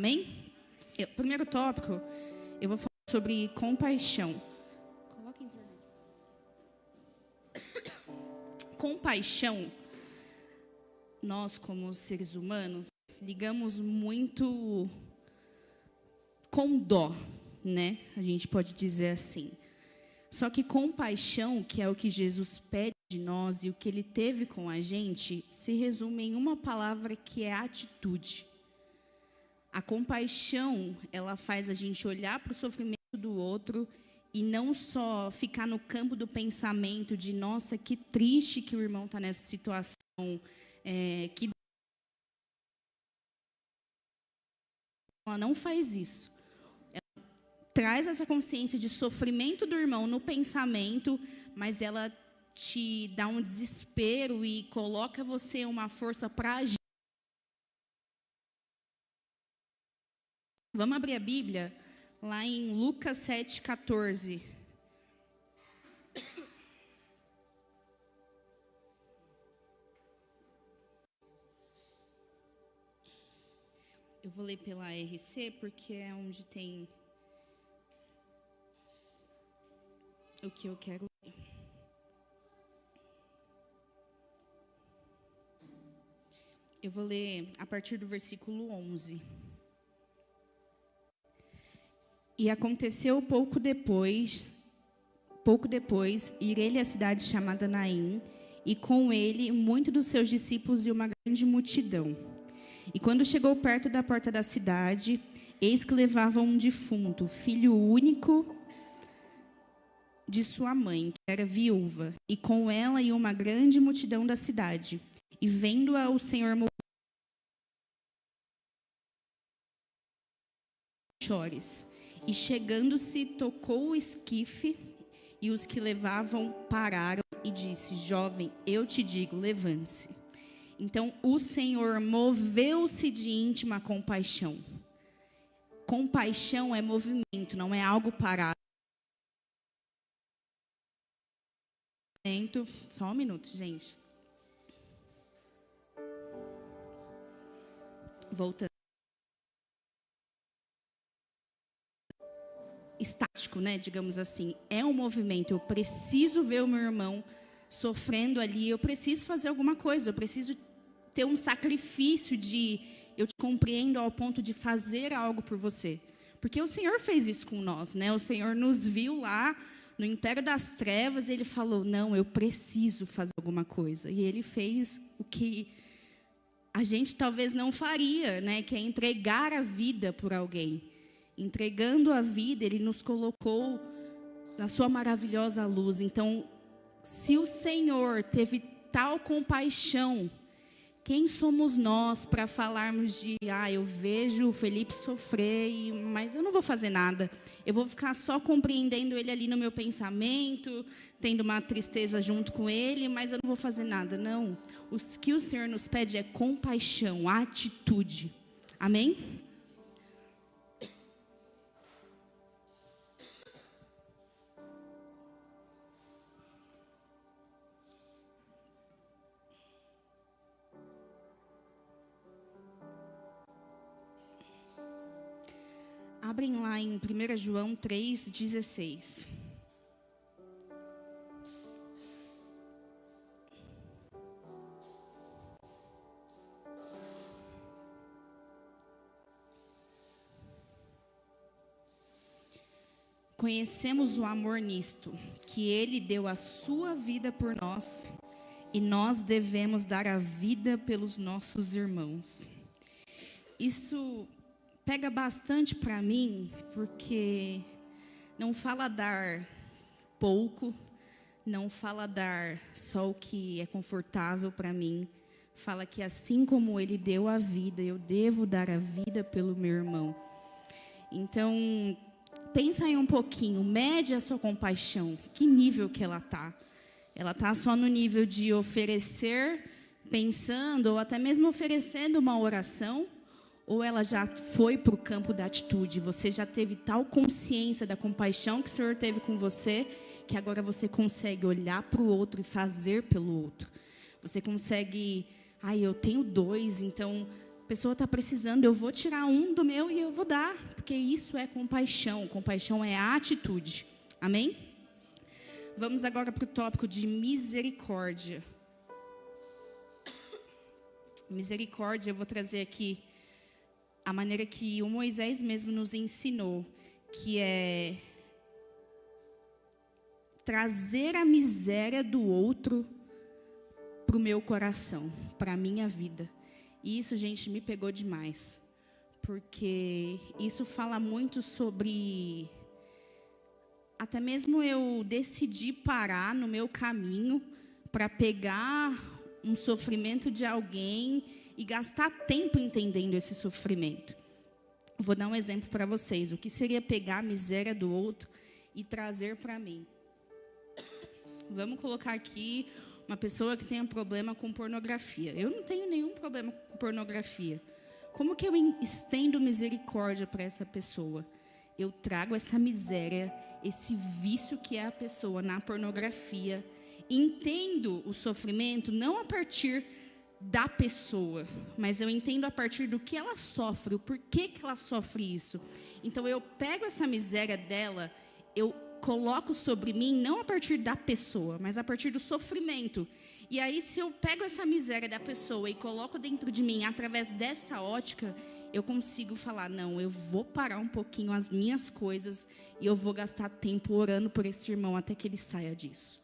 Amém? Primeiro tópico, eu vou falar sobre compaixão. Coloca a internet. Compaixão, nós como seres humanos, ligamos muito com dó, né? A gente pode dizer assim. Só que compaixão, que é o que Jesus pede de nós e o que Ele teve com a gente, se resume em uma palavra que é atitude. A compaixão, ela faz a gente olhar para o sofrimento do outro e não só ficar no campo do pensamento de, nossa, que triste que o irmão está nessa situação, que ela não faz isso. Ela traz essa consciência de sofrimento do irmão no pensamento, mas ela te dá um desespero e coloca você uma força para agir. Vamos abrir a Bíblia lá em Lucas 7,14. Eu vou ler pela RC, porque é onde tem o que eu quero ler. Eu vou ler a partir do versículo 11. E aconteceu pouco depois, ir ele à cidade chamada Naim, e com ele muitos dos seus discípulos e uma grande multidão. E quando chegou perto da porta da cidade, eis que levavam um defunto, filho único de sua mãe, que era viúva, e com ela ia uma grande multidão da cidade. E vendo-a, o Senhor chores. E chegando-se, tocou o esquife, e os que levavam pararam e disse: jovem, eu te digo, levante-se. Então o Senhor moveu-se de íntima compaixão. Compaixão é movimento, não é algo parado. Só um minuto, gente. Voltando. Estático, né, digamos assim. É um movimento. Eu preciso ver o meu irmão sofrendo ali. Eu preciso fazer alguma coisa. Eu preciso ter um sacrifício de eu te compreendo ao ponto de fazer algo por você. Porque o Senhor fez isso com nós, né? O Senhor nos viu lá no império das trevas e Ele falou, não, eu preciso fazer alguma coisa. E Ele fez o que a gente talvez não faria, né? Que é entregar a vida por alguém. Entregando a vida, Ele nos colocou na sua maravilhosa luz. Então, se o Senhor teve tal compaixão, quem somos nós para falarmos de, eu vejo o Felipe sofrer, mas eu não vou fazer nada. Eu vou ficar só compreendendo ele ali no meu pensamento, tendo uma tristeza junto com ele, mas eu não vou fazer nada. Não. O que o Senhor nos pede é compaixão, atitude. Amém? Abrem lá em 1 João 3,16. Conhecemos o amor nisto, que Ele deu a sua vida por nós, e nós devemos dar a vida pelos nossos irmãos. Isso pega bastante para mim, porque não fala dar pouco, não fala dar só o que é confortável para mim. Fala que assim como Ele deu a vida, eu devo dar a vida pelo meu irmão. Então, pensa aí um pouquinho, mede a sua compaixão, que nível que ela está. Ela está só no nível de oferecer, pensando, ou até mesmo oferecendo uma oração, ou ela já foi para o campo da atitude? Você já teve tal consciência da compaixão que o Senhor teve com você, que agora você consegue olhar para o outro e fazer pelo outro. Você consegue, eu tenho 2, então pessoa está precisando, eu vou tirar um do meu e eu vou dar, porque isso é compaixão. Compaixão é a atitude. Amém? Vamos agora para o tópico de misericórdia. Misericórdia, eu vou trazer aqui a maneira que o Moisés mesmo nos ensinou, que é trazer a miséria do outro para o meu coração, para a minha vida. E isso, gente, me pegou demais, porque isso fala muito sobre até mesmo eu decidir parar no meu caminho para pegar um sofrimento de alguém e gastar tempo entendendo esse sofrimento. Vou dar um exemplo para vocês. O que seria pegar a miséria do outro e trazer para mim? Vamos colocar aqui uma pessoa que tem um problema com pornografia. Eu não tenho nenhum problema com pornografia. Como que eu estendo misericórdia para essa pessoa? Eu trago essa miséria, esse vício que é a pessoa na pornografia. Entendo o sofrimento não a partir da pessoa, mas eu entendo a partir do que ela sofre, o porquê que ela sofre isso. Então eu pego essa miséria dela, eu coloco sobre mim, não a partir da pessoa, mas a partir do sofrimento. E aí, se eu pego essa miséria da pessoa e coloco dentro de mim, através dessa ótica, eu consigo falar, não, eu vou parar um pouquinho as minhas coisas e eu vou gastar tempo orando por esse irmão até que ele saia disso.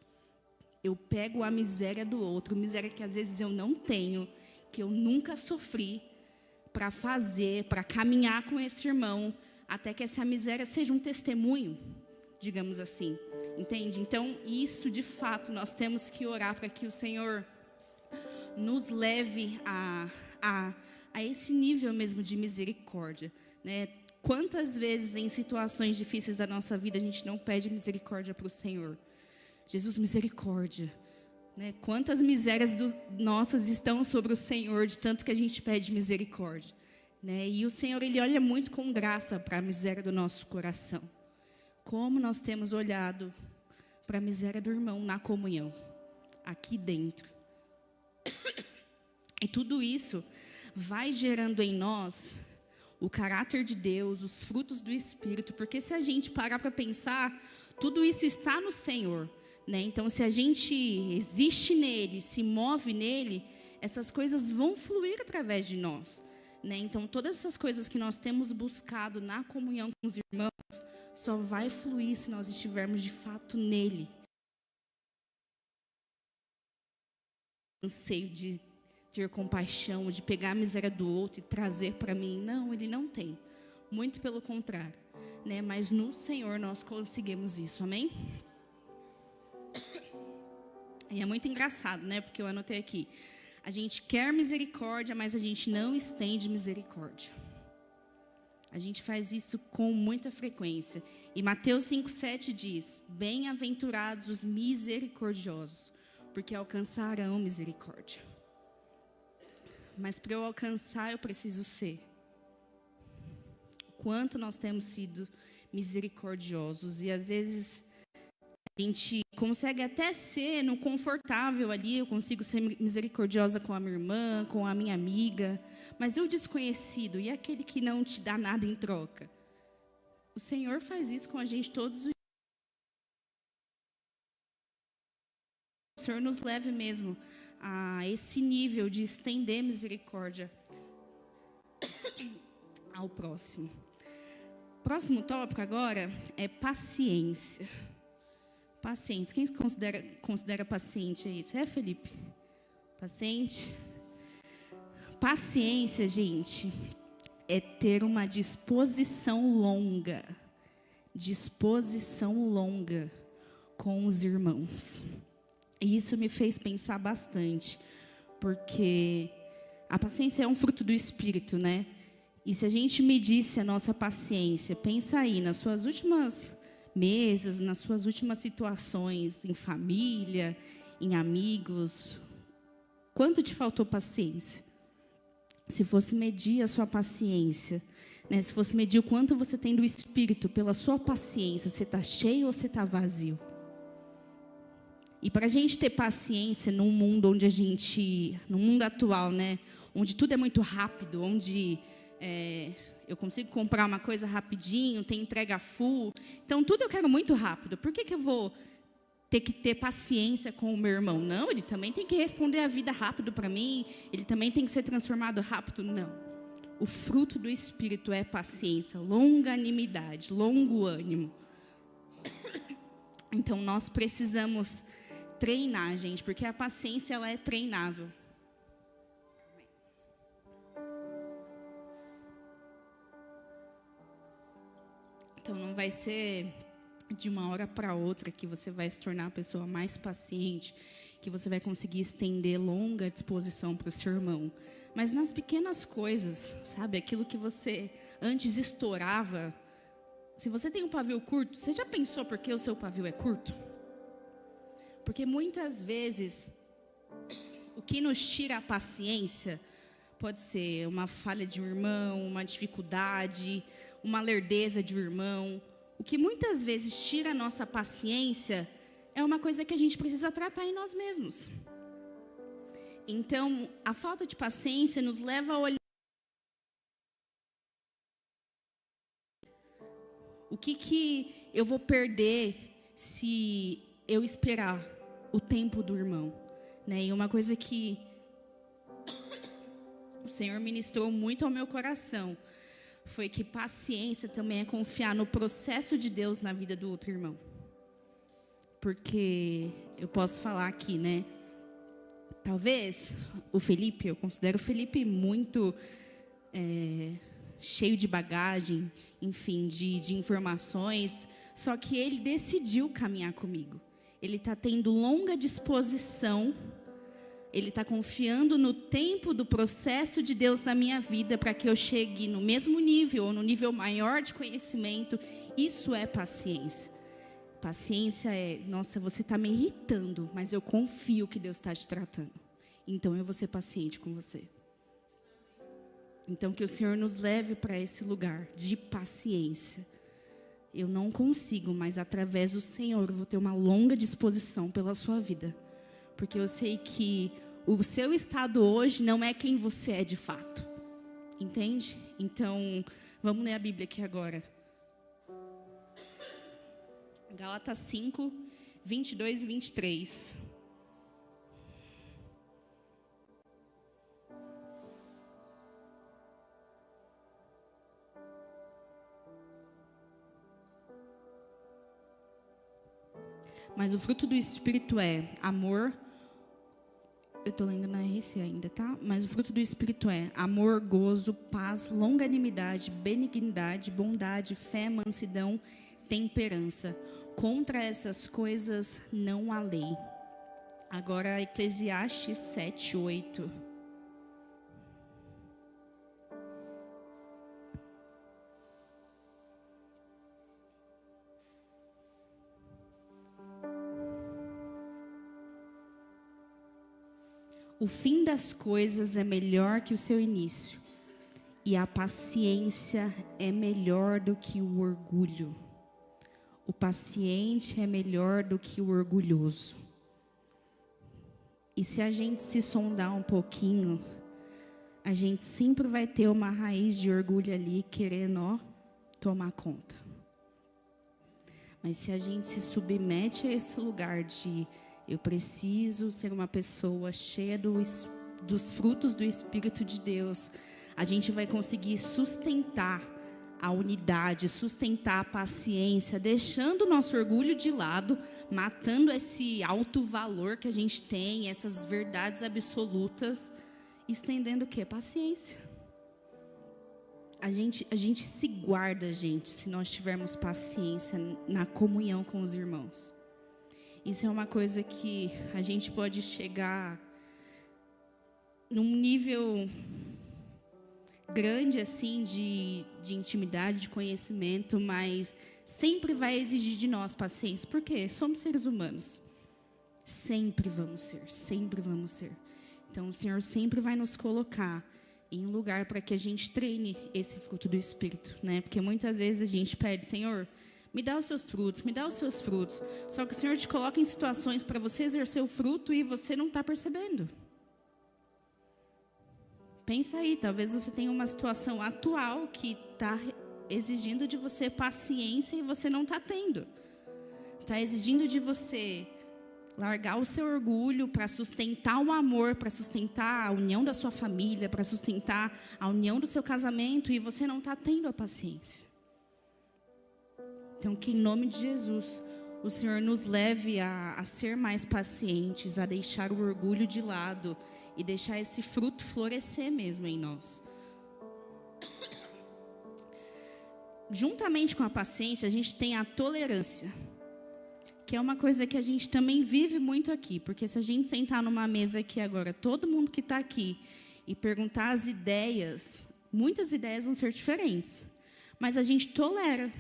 Eu pego a miséria do outro, miséria que às vezes eu não tenho, que eu nunca sofri, para fazer, para caminhar com esse irmão, até que essa miséria seja um testemunho, digamos assim, entende? Então, isso de fato, nós temos que orar para que o Senhor nos leve a esse nível mesmo de misericórdia, né? Quantas vezes em situações difíceis da nossa vida a gente não pede misericórdia para o Senhor? Jesus, misericórdia, né? Quantas misérias nossas estão sobre o Senhor, de tanto que a gente pede misericórdia, né? E o Senhor, Ele olha muito com graça para a miséria do nosso coração. Como nós temos olhado para a miséria do irmão na comunhão, aqui dentro. E tudo isso vai gerando em nós o caráter de Deus, os frutos do Espírito, porque se a gente parar para pensar, tudo isso está no Senhor, né? Então, se a gente existe nele, se move nele, essas coisas vão fluir através de nós, né? Então, todas essas coisas que nós temos buscado na comunhão com os irmãos, só vai fluir se nós estivermos de fato nele. Anseio de ter compaixão, de pegar a miséria do outro e trazer para mim. Não, ele não tem. Muito pelo contrário, né? Mas no Senhor nós conseguimos isso, amém? E é muito engraçado, né? Porque eu anotei aqui. A gente quer misericórdia, mas a gente não estende misericórdia. A gente faz isso com muita frequência. E Mateus 5,7 diz: bem-aventurados os misericordiosos, porque alcançarão misericórdia. Mas para eu alcançar, eu preciso ser. Quanto nós temos sido misericordiosos. E às vezes a gente consegue até ser no confortável ali. Eu consigo ser misericordiosa com a minha irmã, com a minha amiga. Mas e o desconhecido? E aquele que não te dá nada em troca? O Senhor faz isso com a gente todos os dias. O Senhor nos leve mesmo a esse nível de estender misericórdia ao próximo. Próximo tópico agora é paciência. Paciência. Quem considera paciente aí? Você é, Felipe? Paciente? Paciência, gente, é ter uma disposição longa. Disposição longa com os irmãos. E isso me fez pensar bastante, porque a paciência é um fruto do Espírito, né? E se a gente medisse a nossa paciência, pensa aí nas suas últimas mesas, nas suas últimas situações, em família, em amigos, quanto te faltou paciência? Se fosse medir a sua paciência, né? Se fosse medir o quanto você tem do Espírito pela sua paciência, você está cheio ou você está vazio? E para a gente ter paciência num mundo onde no mundo atual, né, onde tudo é muito rápido, onde eu consigo comprar uma coisa rapidinho, tem entrega full. Então, tudo eu quero muito rápido. Por que eu vou ter que ter paciência com o meu irmão? Não, ele também tem que responder a vida rápido para mim, ele também tem que ser transformado rápido. Não. O fruto do Espírito é paciência, longanimidade, longo ânimo. Então, nós precisamos treinar, gente, porque a paciência ela é treinável. Então, não vai ser de uma hora para outra que você vai se tornar a pessoa mais paciente, que você vai conseguir estender longa disposição para o seu irmão. Mas nas pequenas coisas, sabe? Aquilo que você antes estourava. Se você tem um pavio curto, você já pensou por que o seu pavio é curto? Porque muitas vezes, o que nos tira a paciência pode ser uma falha de um irmão, uma dificuldade, uma lerdeza de um irmão. O que muitas vezes tira a nossa paciência é uma coisa que a gente precisa tratar em nós mesmos. Então, a falta de paciência nos leva a olhar o que eu vou perder se eu esperar o tempo do irmão, né? E uma coisa que o Senhor ministrou muito ao meu coração foi que paciência também é confiar no processo de Deus na vida do outro irmão. Porque eu posso falar aqui, né? Talvez o Felipe, eu considero o Felipe muito cheio de bagagem, enfim, de informações, só que ele decidiu caminhar comigo. Ele está tendo longa disposição, ele está confiando no tempo do processo de Deus na minha vida para que eu chegue no mesmo nível ou no nível maior de conhecimento. Isso é paciência. Paciência é, nossa, você está me irritando, mas eu confio que Deus está te tratando. Então eu vou ser paciente com você. Então que o Senhor nos leve para esse lugar de paciência. Eu não consigo, mas através do Senhor eu vou ter uma longa disposição pela sua vida. Porque eu sei que o seu estado hoje não é quem você é de fato. Entende? Então, vamos ler a Bíblia aqui agora. Gálatas 5, 22 e 23. Mas o fruto do Espírito é amor. Eu estou lendo na RC ainda, tá? Mas o fruto do Espírito é amor, gozo, paz, longanimidade, benignidade, bondade, fé, mansidão, temperança. Contra essas coisas não há lei. Agora, Eclesiastes 7, 8. O fim das coisas é melhor que o seu início, e a paciência é melhor do que o orgulho. O paciente é melhor do que o orgulhoso. E se a gente se sondar um pouquinho, a gente sempre vai ter uma raiz de orgulho ali querendo, tomar conta. Mas se a gente se submete a esse lugar de eu preciso ser uma pessoa cheia dos frutos do Espírito de Deus, a gente vai conseguir sustentar a unidade, sustentar a paciência, deixando o nosso orgulho de lado, matando esse alto valor que a gente tem, essas verdades absolutas, estendendo o quê? Paciência. A gente se guarda, gente, se nós tivermos paciência na comunhão com os irmãos. Isso é uma coisa que a gente pode chegar num nível grande assim de intimidade, de conhecimento, mas sempre vai exigir de nós paciência. Por quê? Somos seres humanos. Sempre vamos ser, sempre vamos ser. Então o Senhor sempre vai nos colocar em um lugar para que a gente treine esse fruto do Espírito, né? Porque muitas vezes a gente pede, Senhor, me dá os seus frutos, me dá os seus frutos. Só que o Senhor te coloca em situações para você exercer o fruto e você não está percebendo. Pensa aí, talvez você tenha uma situação atual que está exigindo de você paciência e você não está tendo. Está exigindo de você largar o seu orgulho para sustentar o amor, para sustentar a união da sua família, para sustentar a união do seu casamento, e você não está tendo a paciência. Então, que em nome de Jesus, o Senhor nos leve a ser mais pacientes, a deixar o orgulho de lado e deixar esse fruto florescer mesmo em nós. Juntamente com a paciência, a gente tem a tolerância, que é uma coisa que a gente também vive muito aqui, porque se a gente sentar numa mesa aqui agora, todo mundo que está aqui, e perguntar as ideias, muitas ideias vão ser diferentes, mas a gente tolera.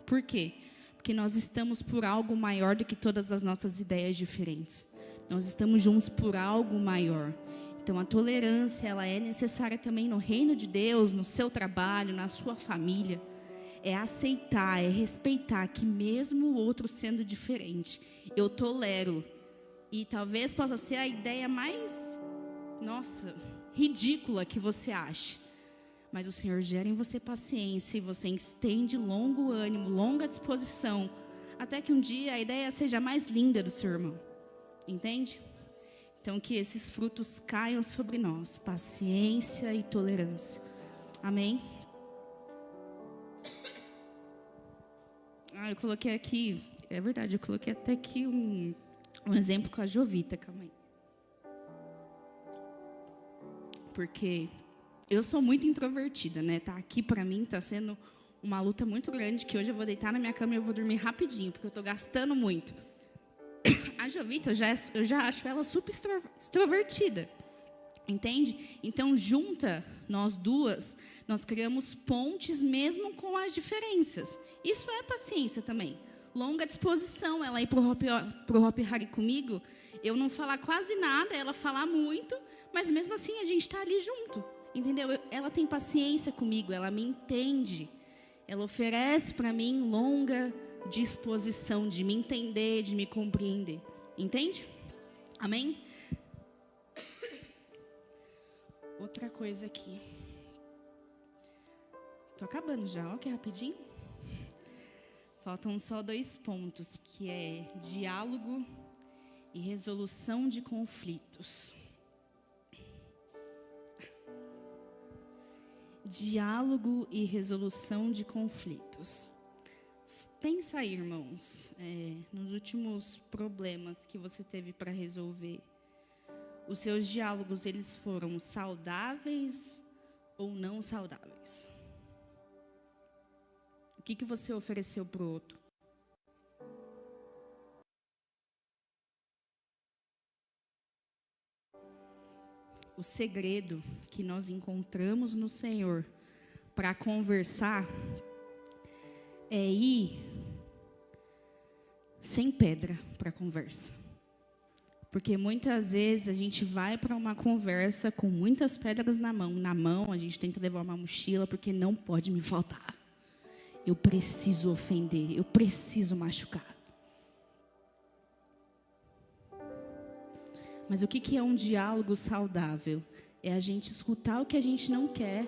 Por quê? Porque nós estamos por algo maior do que todas as nossas ideias diferentes. Nós estamos juntos por algo maior. Então, a tolerância, ela é necessária também no reino de Deus, no seu trabalho, na sua família. É aceitar, é respeitar que mesmo o outro sendo diferente, eu tolero. E talvez possa ser a ideia mais, ridícula que você ache. Mas o Senhor gera em você paciência e você estende longo ânimo, longa disposição, até que um dia a ideia seja mais linda do seu irmão. Entende? Então, que esses frutos caiam sobre nós, paciência e tolerância. Amém? Eu coloquei aqui, é verdade, eu coloquei até aqui um exemplo com a Jovita, calma aí. Porque eu sou muito introvertida, né? Tá aqui pra mim, tá sendo uma luta muito grande, que hoje eu vou deitar na minha cama e eu vou dormir rapidinho, porque eu tô gastando muito. A Jovita, eu já acho ela super extrovertida, entende? Então, junta, nós duas, nós criamos pontes mesmo com as diferenças. Isso é paciência também. Longa disposição, ela ir pro Hop Hari comigo, eu não falar quase nada, ela falar muito, mas mesmo assim a gente está ali junto, entendeu? Ela tem paciência comigo, ela me entende, ela oferece para mim longa disposição de me entender, de me compreender, entende? Amém? Outra coisa aqui, tô acabando já, ó, que rapidinho. Faltam só 2 pontos, que é diálogo e resolução de conflitos. Diálogo e resolução de conflitos. Pensa aí, irmãos, nos últimos problemas que você teve para resolver. Os seus diálogos, eles foram saudáveis ou não saudáveis? O que você ofereceu para o outro? O segredo que nós encontramos no Senhor para conversar é ir sem pedra para a conversa. Porque muitas vezes a gente vai para uma conversa com muitas pedras na mão. Na mão, a gente tem que levar uma mochila, porque não pode me faltar. Eu preciso ofender, eu preciso machucar. Mas o que é um diálogo saudável? É a gente escutar o que a gente não quer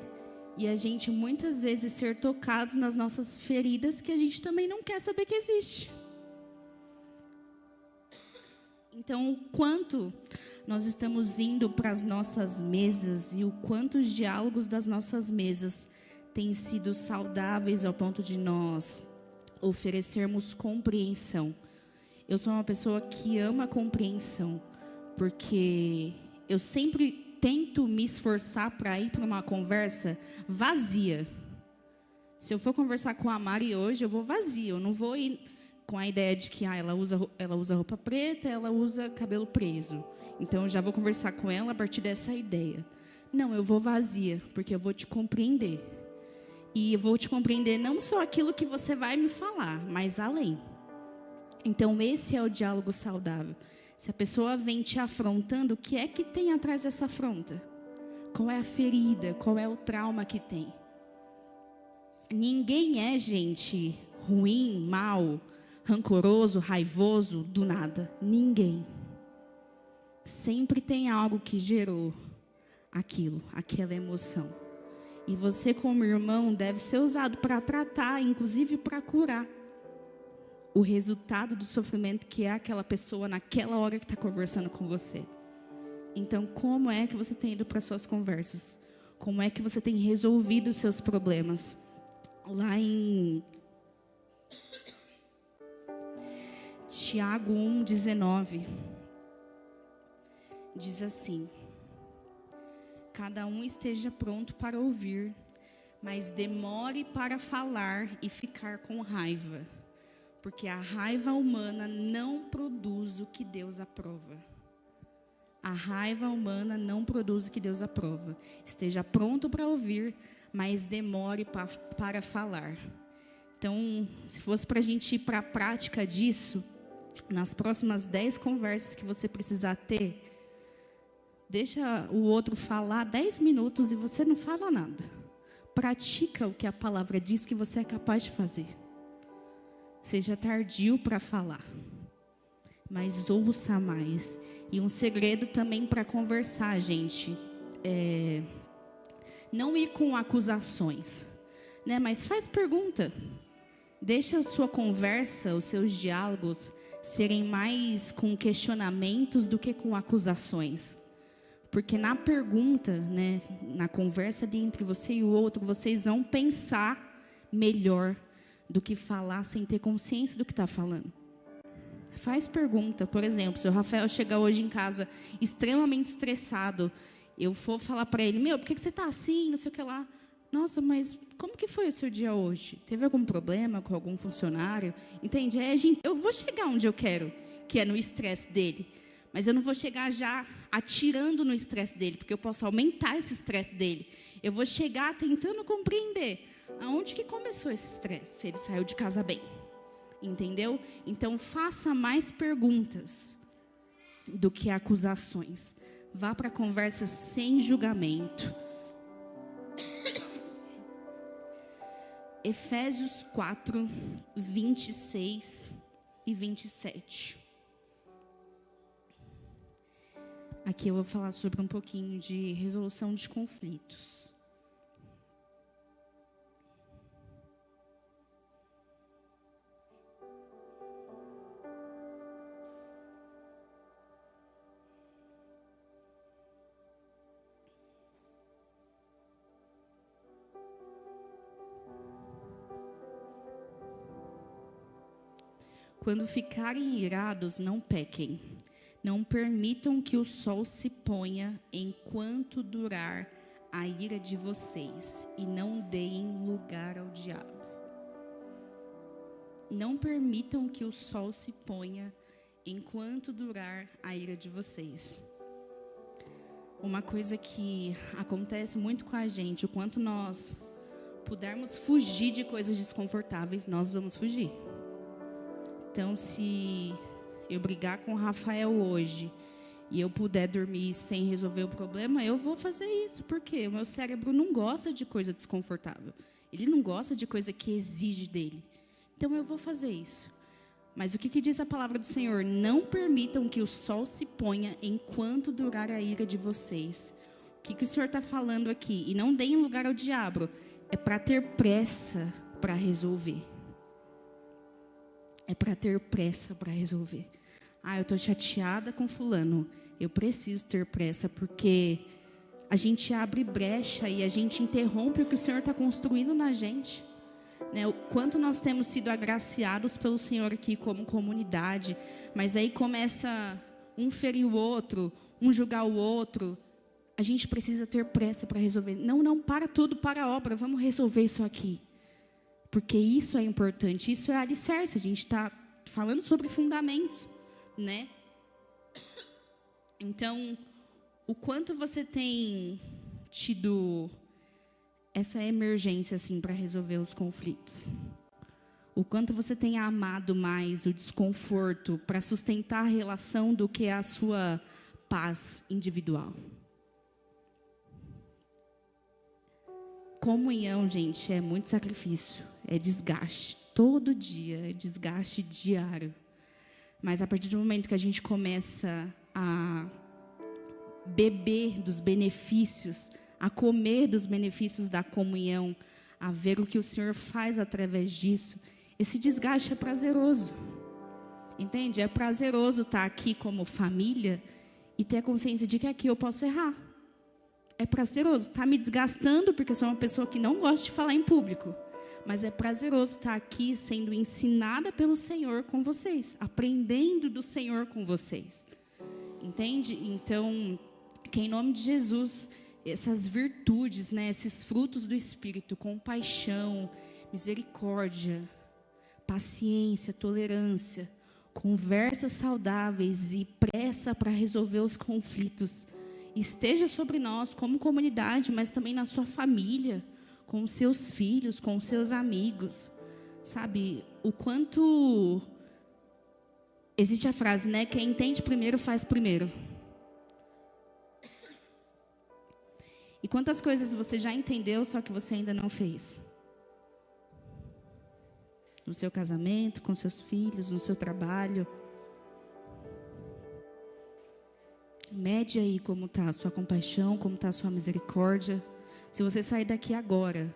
e a gente muitas vezes ser tocados nas nossas feridas que a gente também não quer saber que existe. Então, o quanto nós estamos indo para as nossas mesas e o quanto os diálogos das nossas mesas têm sido saudáveis ao ponto de nós oferecermos compreensão. Eu sou uma pessoa que ama a compreensão, porque eu sempre tento me esforçar para ir para uma conversa vazia. Se eu for conversar com a Mari hoje, eu vou vazia, eu não vou ir com a ideia de que ela usa roupa preta, ela usa cabelo preso. Então, eu já vou conversar com ela a partir dessa ideia. Não, eu vou vazia, porque eu vou te compreender. E eu vou te compreender não só aquilo que você vai me falar, mas além. Então, esse é o diálogo saudável. Se a pessoa vem te afrontando, o que é que tem atrás dessa afronta? Qual é a ferida? Qual é o trauma que tem? Ninguém é gente ruim, mal, rancoroso, raivoso, do nada. Ninguém. Sempre tem algo que gerou aquela emoção. E você, como irmão, deve ser usado para tratar, inclusive para curar o resultado do sofrimento que é aquela pessoa naquela hora que está conversando com você. Então, como é que você tem ido para suas conversas? Como é que você tem resolvido os seus problemas? Lá em Tiago 1,19, diz assim: cada um esteja pronto para ouvir, mas demore para falar e ficar com raiva, porque a raiva humana não produz o que Deus aprova. A raiva humana não produz o que Deus aprova. Esteja pronto para ouvir, mas demore para falar. Então, se fosse para a gente ir para a prática disso, nas próximas 10 conversas que você precisar ter, deixa o outro falar 10 minutos e você não fala nada. Pratica o que a palavra diz que você é capaz de fazer. Seja tardio para falar, mas ouça mais. E um segredo também para conversar, gente, não ir com acusações, né? Mas faz pergunta. Deixa a sua conversa, os seus diálogos serem mais com questionamentos do que com acusações. Porque na pergunta, né, na conversa entre você e o outro, vocês vão pensar melhor do que falar sem ter consciência do que está falando. Faz pergunta. Por exemplo, se o Rafael chegar hoje em casa extremamente estressado, eu for falar para ele: meu, por que você está assim, não sei o que lá. Nossa, mas como que foi o seu dia hoje? Teve algum problema com algum funcionário? Entende? Eu vou chegar onde eu quero, que é no estresse dele. Mas eu não vou chegar já atirando no estresse dele, porque eu posso aumentar esse estresse dele. Eu vou chegar tentando compreender aonde que começou esse estresse, se ele saiu de casa bem. Entendeu? Então, faça mais perguntas do que acusações. Vá para a conversa sem julgamento. Efésios 4, 26 e 27. Aqui eu vou falar sobre um pouquinho de resolução de conflitos. Quando ficarem irados, não pequem. Não permitam que o sol se ponha enquanto durar a ira de vocês, e não deem lugar ao diabo. Não permitam que o sol se ponha enquanto durar a ira de vocês. Uma coisa que acontece muito com a gente, o quanto nós pudermos fugir de coisas desconfortáveis, nós vamos fugir. Então, se eu brigar com o Rafael hoje e eu puder dormir sem resolver o problema, eu vou fazer isso, porque o meu cérebro não gosta de coisa desconfortável. Ele não gosta de coisa que exige dele. Então, eu vou fazer isso. Mas o que diz a palavra do Senhor? Não permitam que o sol se ponha enquanto durar a ira de vocês. O que o Senhor está falando aqui? E não deem lugar ao diabo. É para ter pressa para resolver. É para ter pressa para resolver. Eu estou chateada com fulano. Eu preciso ter pressa, porque a gente abre brecha e a gente interrompe o que o Senhor está construindo na gente. Né? O quanto nós temos sido agraciados pelo Senhor aqui como comunidade. Mas aí começa um ferir o outro, um julgar o outro. A gente precisa ter pressa para resolver. Não, para tudo, para a obra. Vamos resolver isso aqui. Porque isso é importante, isso é alicerce. A gente está falando sobre fundamentos, né? Então, o quanto você tem tido essa emergência assim para resolver os conflitos? O quanto você tem amado mais o desconforto para sustentar a relação do que a sua paz individual? Comunhão, gente, é muito sacrifício, é desgaste, todo dia, é desgaste diário. Mas a partir do momento que a gente começa a beber dos benefícios, a comer dos benefícios da comunhão, a ver o que o Senhor faz através disso, esse desgaste é prazeroso. Entende? É prazeroso estar aqui como família e ter a consciência de que aqui eu posso errar. É prazeroso. Está me desgastando porque eu sou uma pessoa que não gosta de falar em público. Mas é prazeroso estar aqui sendo ensinada pelo Senhor com vocês. Aprendendo do Senhor com vocês. Entende? Então, que em nome de Jesus, essas virtudes, né, esses frutos do Espírito, compaixão, misericórdia, paciência, tolerância, conversas saudáveis e pressa para resolver os conflitos, esteja sobre nós como comunidade, mas também na sua família, com os seus filhos, com os seus amigos. Sabe, o quanto... Existe a frase, né? Quem entende primeiro faz primeiro. E quantas coisas você já entendeu, só que você ainda não fez? No seu casamento, com seus filhos, no seu trabalho. Mede aí como está a sua compaixão, como está a sua misericórdia. Se você sair daqui agora,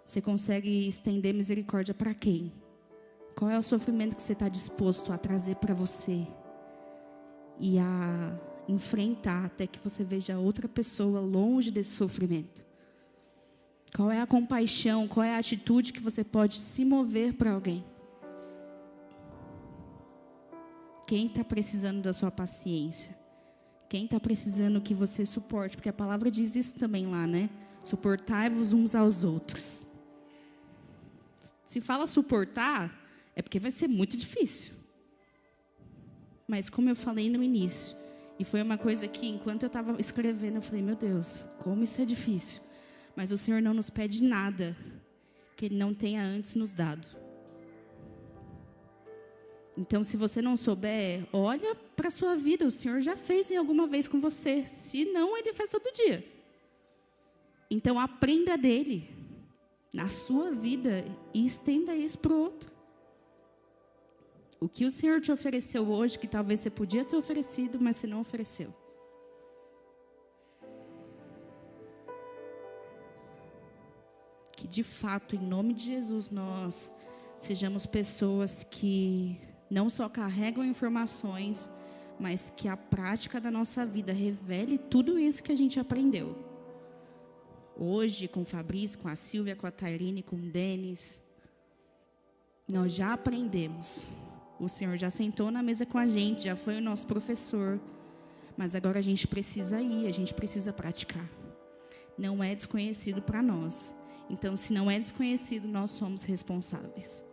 você consegue estender misericórdia para quem? Qual é o sofrimento que você está disposto a trazer para você? E a enfrentar até que você veja outra pessoa longe desse sofrimento? Qual é a compaixão, qual é a atitude que você pode se mover para alguém? Quem está precisando da sua paciência? Quem está precisando que você suporte? Porque a palavra diz isso também lá, né? Suportai-vos uns aos outros. Se fala suportar, é porque vai ser muito difícil. Mas como eu falei no início, e foi uma coisa que enquanto eu estava escrevendo, eu falei, meu Deus, como isso é difícil. Mas o Senhor não nos pede nada que Ele não tenha antes nos dado. Então, se você não souber, olha para a sua vida. O Senhor já fez em alguma vez com você. Se não, Ele faz todo dia. Então, aprenda dEle na sua vida e estenda isso para o outro. O que o Senhor te ofereceu hoje, que talvez você podia ter oferecido, mas você não ofereceu. Que de fato, em nome de Jesus, nós sejamos pessoas que não só carregam informações, mas que a prática da nossa vida revele tudo isso que a gente aprendeu. Hoje, com o Fabrício, com a Silvia, com a Tairine, com o Denis, nós já aprendemos. O Senhor já sentou na mesa com a gente, já foi o nosso professor. Mas agora a gente precisa ir, a gente precisa praticar. Não é desconhecido para nós. Então, se não é desconhecido, nós somos responsáveis.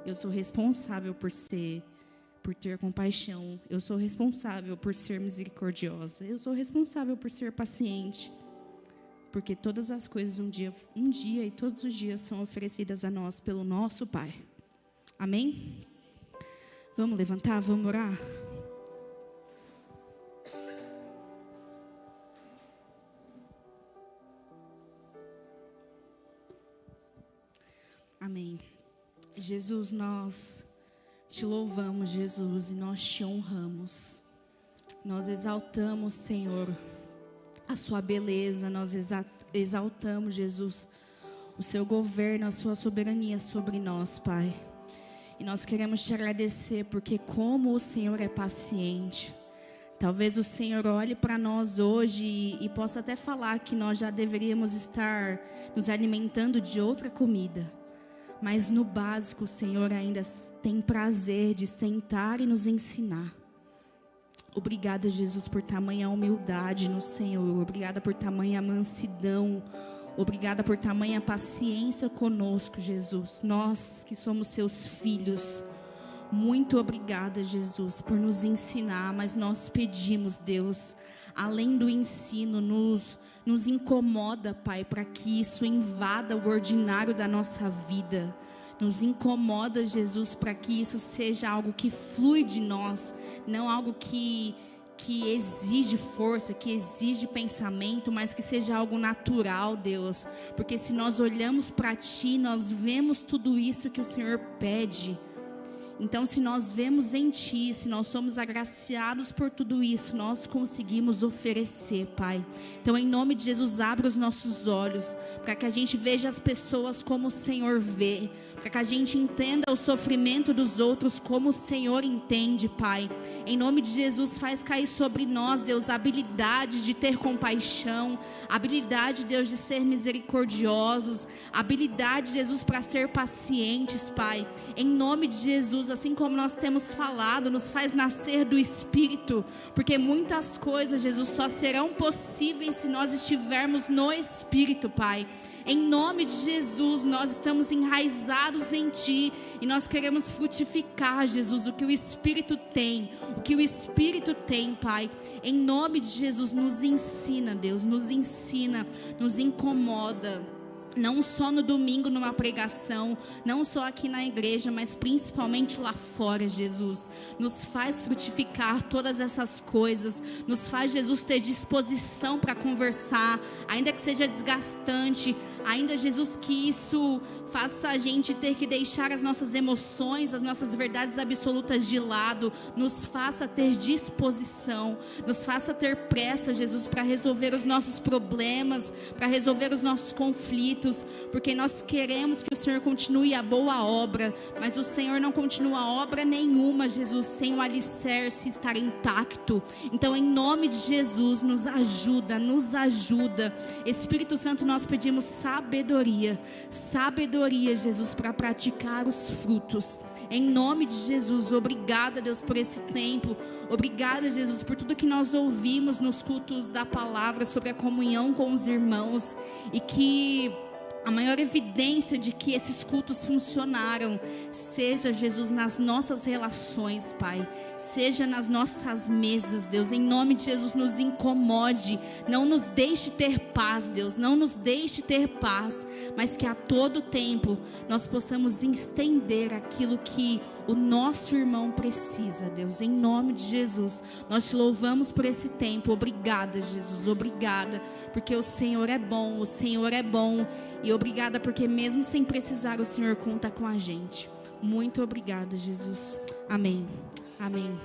Eu sou responsável por ter compaixão. Eu sou responsável por ser misericordiosa. Eu sou responsável por ser paciente. Porque todas as coisas um dia e todos os dias são oferecidas a nós pelo nosso Pai. Amém? Vamos levantar, vamos orar? Amém. Jesus, nós te louvamos, Jesus, e nós te honramos. Nós exaltamos, Senhor, a sua beleza, nós exaltamos, Jesus, o seu governo, a sua soberania sobre nós, Pai. E nós queremos te agradecer porque como o Senhor é paciente. Talvez o Senhor olhe para nós hoje e possa até falar que nós já deveríamos estar nos alimentando de outra comida. Mas no básico o Senhor ainda tem prazer de sentar e nos ensinar. Obrigada, Jesus, por tamanha humildade no Senhor. Obrigada por tamanha mansidão. Obrigada por tamanha paciência conosco, Jesus. Nós que somos seus filhos. Muito obrigada, Jesus, por nos ensinar. Mas nós pedimos, Deus, além do ensino, nos incomoda, Pai, para que isso invada o ordinário da nossa vida. Nos incomoda, Jesus, para que isso seja algo que flui de nós, não algo que exige força, que exige pensamento, mas que seja algo natural, Deus. Porque se nós olhamos para Ti, nós vemos tudo isso que o Senhor pede. Então, se nós vemos em Ti, se nós somos agraciados por tudo isso, nós conseguimos oferecer, Pai. Então, em nome de Jesus, abra os nossos olhos, para que a gente veja as pessoas como o Senhor vê, para que a gente entenda o sofrimento dos outros como o Senhor entende, Pai. Em nome de Jesus, faz cair sobre nós, Deus, a habilidade de ter compaixão, a habilidade, Deus, de ser misericordiosos, a habilidade, Jesus, para ser pacientes, Pai. Em nome de Jesus, assim como nós temos falado, nos faz nascer do Espírito, porque muitas coisas, Jesus, só serão possíveis se nós estivermos no Espírito, Pai. Em nome de Jesus, nós estamos enraizados em Ti e nós queremos frutificar, Jesus, o que o Espírito tem, Pai. Em nome de Jesus, nos ensina, Deus, nos ensina, nos incomoda. Não só no domingo numa pregação, não só aqui na igreja, mas principalmente lá fora, Jesus. Nos faz frutificar todas essas coisas, nos faz, Jesus, ter disposição para conversar, ainda que seja desgastante, ainda, Jesus, que isso faça a gente ter que deixar as nossas emoções, as nossas verdades absolutas de lado, nos faça ter disposição, nos faça ter pressa, Jesus, para resolver os nossos problemas, para resolver os nossos conflitos, porque nós queremos que o Senhor continue a boa obra, mas o Senhor não continua obra nenhuma, Jesus, sem o alicerce estar intacto. Então, em nome de Jesus, nos ajuda, Espírito Santo, nós pedimos sabedoria, Jesus, para praticar os frutos. Em nome de Jesus, obrigada, Deus, por esse tempo. Obrigada, Jesus, por tudo que nós ouvimos nos cultos da palavra sobre a comunhão com os irmãos. E que a maior evidência de que esses cultos funcionaram seja, Jesus, nas nossas relações, Pai. Seja nas nossas mesas, Deus. Em nome de Jesus, nos incomode. Não nos deixe ter paz, Deus. Não nos deixe ter paz. Mas que a todo tempo nós possamos estender aquilo que o nosso irmão precisa, Deus. Em nome de Jesus, nós te louvamos por esse tempo. Obrigada, Jesus. Obrigada, porque o Senhor é bom. O Senhor é bom. E obrigada porque mesmo sem precisar, o Senhor conta com a gente. Muito obrigada, Jesus. Amém. Amém.